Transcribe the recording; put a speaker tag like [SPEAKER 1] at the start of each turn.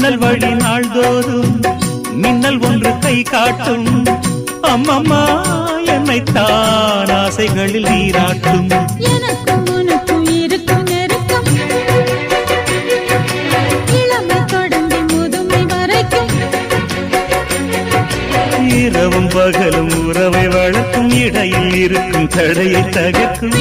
[SPEAKER 1] ஜன்னல் வழி நாள்தோறும் மின்னல் ஒன்று கை காட்டும். அம்மம்மா என்னைத்தான் ஆசைகளில் நீராட்டும்.
[SPEAKER 2] எனக்கும் உனக்கும் இருக்கும் நெருக்கம், இளமை தொடங்கி முதுமை வரைக்கும்.
[SPEAKER 1] இரவும் பகலும் உறவை வளர்க்கும், இடையில் இருக்கும் தடையை தகர்க்கும்.